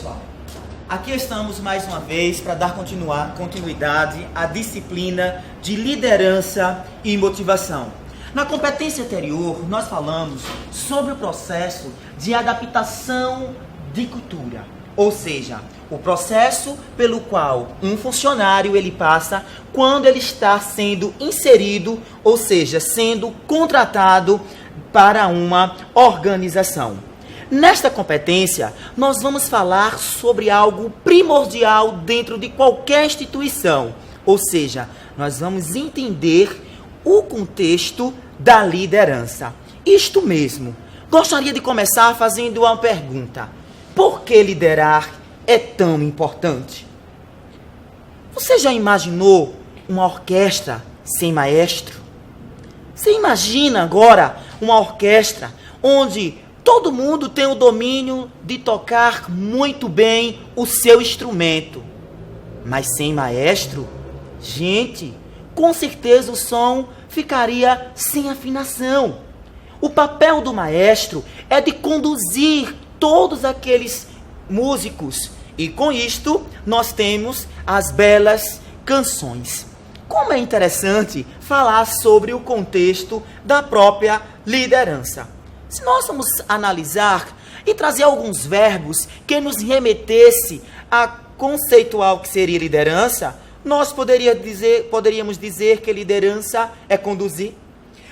pessoal, aqui estamos mais uma vez para dar continuidade à disciplina de liderança e motivação. Na competência anterior, nós falamos sobre o processo de adaptação de cultura, ou seja, o processo pelo qual um funcionário ele passa quando ele está sendo inserido, ou seja, sendo contratado para uma organização. Nesta competência, nós vamos falar sobre algo primordial dentro de qualquer instituição, ou seja, nós vamos entender o contexto da liderança. Isto mesmo. Gostaria de começar fazendo uma pergunta. Por que liderar é tão importante? Você já imaginou uma orquestra sem maestro? Você imagina agora uma orquestra onde todo mundo tem o domínio de tocar muito bem o seu instrumento, mas sem maestro? Gente, com certeza o som ficaria sem afinação. O papel do maestro é de conduzir todos aqueles músicos e com isto nós temos as belas canções. Como é interessante falar sobre o contexto da própria liderança. Se nós vamos analisar e trazer alguns verbos que nos remetesse a conceituar o que seria liderança, nós poderíamos dizer que liderança é conduzir,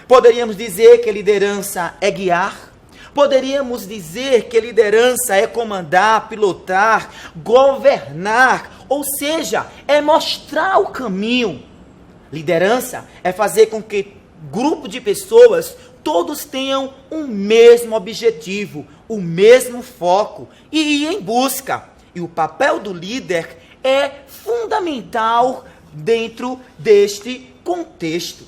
poderíamos dizer que liderança é guiar, poderíamos dizer que liderança é comandar, pilotar, governar, ou seja, é mostrar o caminho. Liderança é fazer com que grupo de pessoas todos tenham um mesmo objetivo, o mesmo foco e ir em busca. E o papel do líder é fundamental dentro deste contexto.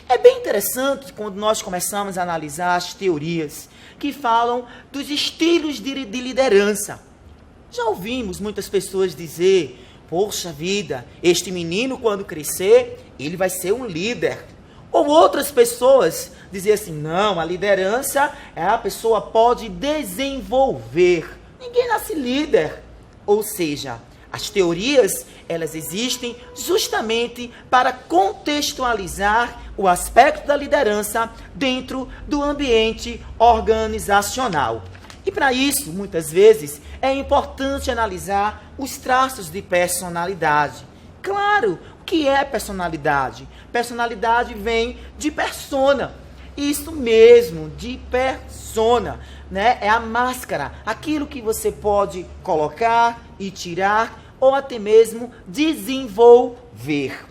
É bem interessante quando nós começamos a analisar as teorias que falam dos estilos de liderança. Já ouvimos muitas pessoas dizer: poxa vida, este menino quando crescer, ele vai ser um líder. Ou outras pessoas dizer assim: não, a liderança a pessoa pode desenvolver. Ninguém nasce líder. Ou seja, as teorias, elas existem justamente para contextualizar o aspecto da liderança dentro do ambiente organizacional. E para isso, muitas vezes, é importante analisar os traços de personalidade. Claro, o que é personalidade? Personalidade vem de persona. Isso mesmo, de persona, né? É a máscara, aquilo que você pode colocar e tirar, ou até mesmo desenvolver.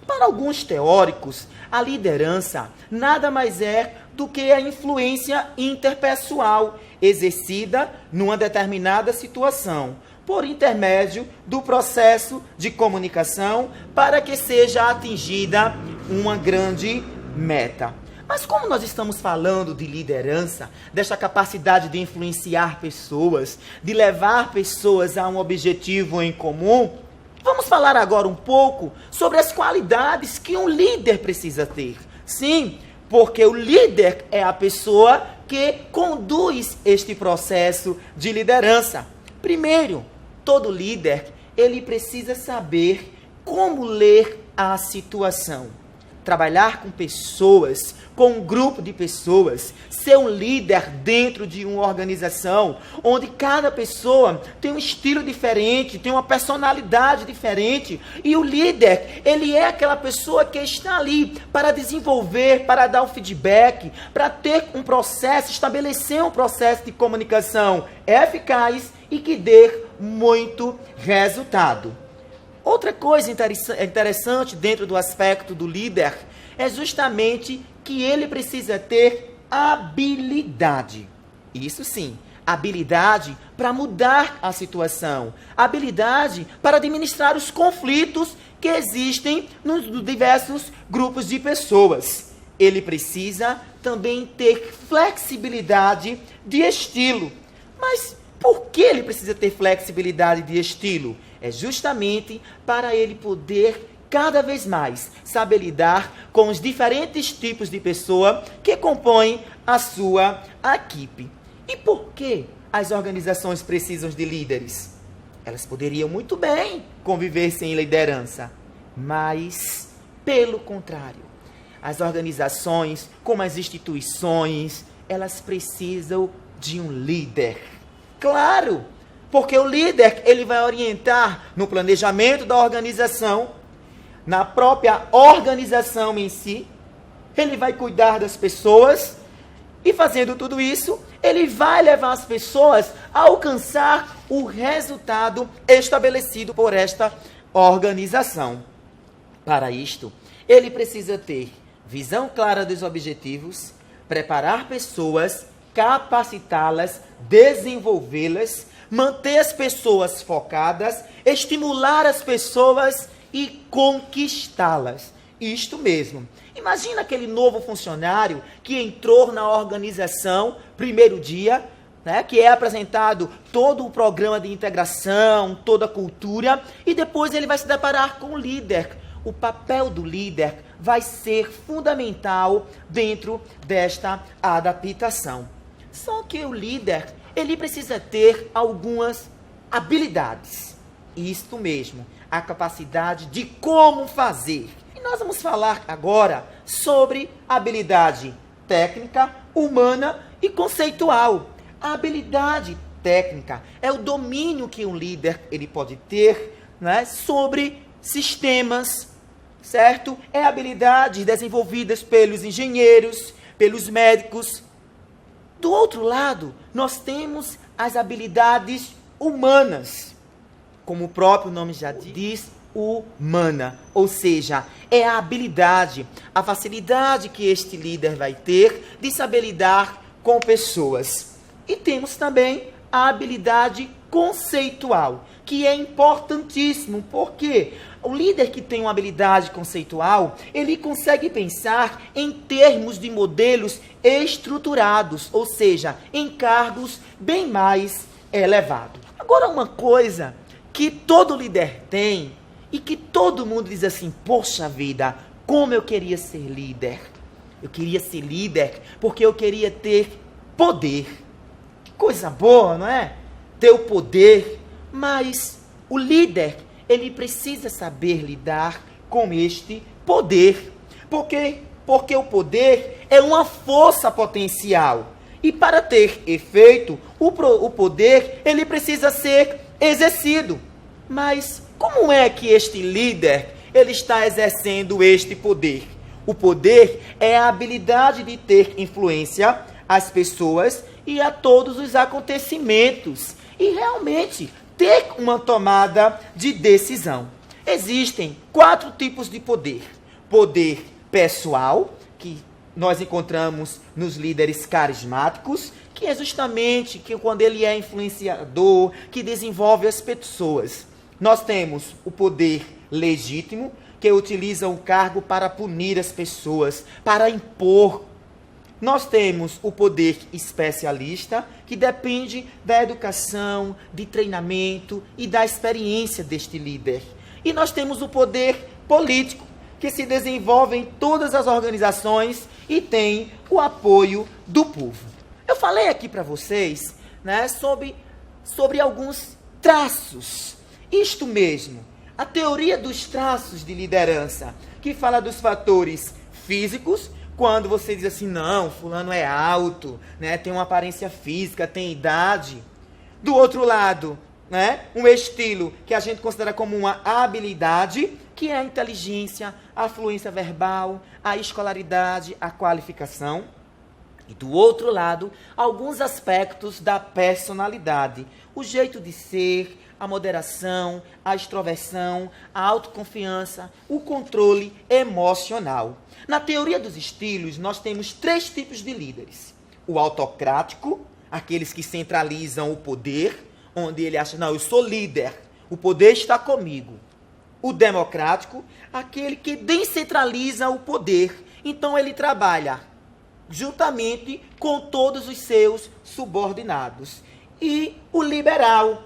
Para alguns teóricos, a liderança nada mais é do que a influência interpessoal exercida numa determinada situação, por intermédio do processo de comunicação para que seja atingida uma grande meta. Mas como nós estamos falando de liderança, desta capacidade de influenciar pessoas, de levar pessoas a um objetivo em comum, vamos falar agora um pouco sobre as qualidades que um líder precisa ter. Sim, porque o líder é a pessoa que conduz este processo de liderança. Primeiro, todo líder, ele precisa saber como ler a situação. Trabalhar com pessoas, com um grupo de pessoas, ser um líder dentro de uma organização, onde cada pessoa tem um estilo diferente, tem uma personalidade diferente, e o líder, ele é aquela pessoa que está ali para desenvolver, para dar um feedback, para ter um processo, estabelecer um processo de comunicação eficaz e que dê muito resultado. Outra coisa interessante dentro do aspecto do líder é justamente que ele precisa ter habilidade. Isso sim, habilidade para mudar a situação, habilidade para administrar os conflitos que existem nos diversos grupos de pessoas. Ele precisa também ter flexibilidade de estilo. Mas por que ele precisa ter flexibilidade de estilo? É justamente para ele poder cada vez mais saber lidar com os diferentes tipos de pessoa que compõem a sua equipe. E por que as organizações precisam de líderes? Elas poderiam muito bem conviver sem liderança, mas, pelo contrário, as organizações, como as instituições, elas precisam de um líder. Claro, porque o líder, ele vai orientar no planejamento da organização, na própria organização em si, ele vai cuidar das pessoas e, fazendo tudo isso, ele vai levar as pessoas a alcançar o resultado estabelecido por esta organização. Para isto, ele precisa ter visão clara dos objetivos, preparar pessoas, capacitá-las, desenvolvê-las, manter as pessoas focadas, estimular as pessoas e conquistá-las. Isto mesmo. Imagina aquele novo funcionário que entrou na organização, primeiro dia, né, que é apresentado todo o programa de integração, toda a cultura, e depois ele vai se deparar com o líder. O papel do líder vai ser fundamental dentro desta adaptação. Só que o líder, ele precisa ter algumas habilidades. Isto mesmo, a capacidade de como fazer. E nós vamos falar agora sobre habilidade técnica, humana e conceitual. A habilidade técnica é o domínio que um líder ele pode ter, né, sobre sistemas, certo? É habilidades desenvolvidas pelos engenheiros, pelos médicos. Do outro lado, nós temos as habilidades humanas, como o próprio nome já diz, humana, ou seja, é a habilidade, a facilidade que este líder vai ter de saber lidar com pessoas. E temos também a habilidade conceitual, que é importantíssimo, porque o líder que tem uma habilidade conceitual, ele consegue pensar em termos de modelos estruturados, ou seja, em cargos bem mais elevados. Agora, uma coisa que todo líder tem e que todo mundo diz assim, poxa vida, como eu queria ser líder. Eu queria ser líder porque eu queria ter poder. Que coisa boa, não é? Ter o poder. Mas o líder, ele precisa saber lidar com este poder. Porque o poder é uma força potencial. E para ter efeito, o poder, ele precisa ser exercido. Mas como é que este líder, ele está exercendo este poder? O poder é a habilidade de ter influência às pessoas e a todos os acontecimentos. E realmente ter uma tomada de decisão. Existem 4 tipos de poder. Poder pessoal, que nós encontramos nos líderes carismáticos, que é justamente que quando ele é influenciador, que desenvolve as pessoas. Nós temos o poder legítimo, que utiliza o cargo para punir as pessoas, para impor. Nós temos o poder especialista, que depende da educação, de treinamento e da experiência deste líder. E nós temos o poder político, que se desenvolve em todas as organizações e tem o apoio do povo. Eu falei aqui para vocês, né, sobre alguns traços. Isto mesmo, a teoria dos traços de liderança, que fala dos fatores físicos, quando você diz assim, não, fulano é alto, né, tem uma aparência física, tem idade. Do outro lado, né, um estilo que a gente considera como uma habilidade, que é a inteligência, a fluência verbal, a escolaridade, a qualificação. E do outro lado, alguns aspectos da personalidade, o jeito de ser, a moderação, a extroversão, a autoconfiança, o controle emocional. Na teoria dos estilos, nós temos 3 tipos de líderes. O autocrático, aqueles que centralizam o poder, onde ele acha, não, eu sou líder, o poder está comigo. O democrático, aquele que descentraliza o poder, então ele trabalha juntamente com todos os seus subordinados. E o liberal,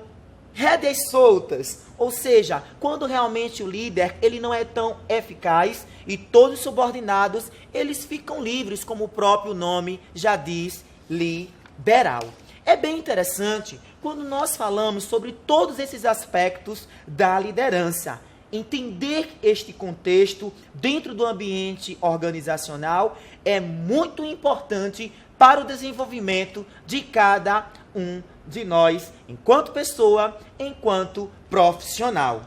rédeas soltas, ou seja, quando realmente o líder ele não é tão eficaz e todos os subordinados eles ficam livres, como o próprio nome já diz, liberal. É bem interessante quando nós falamos sobre todos esses aspectos da liderança. Entender este contexto dentro do ambiente organizacional é muito importante para o desenvolvimento de cada um de nós, enquanto pessoa, enquanto profissional.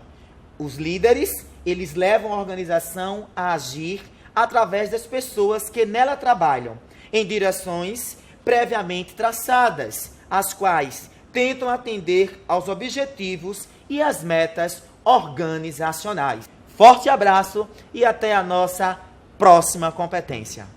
Os líderes, eles levam a organização a agir através das pessoas que nela trabalham, em direções previamente traçadas, as quais tentam atender aos objetivos e às metas organizacionais. Forte abraço e até a nossa próxima competência.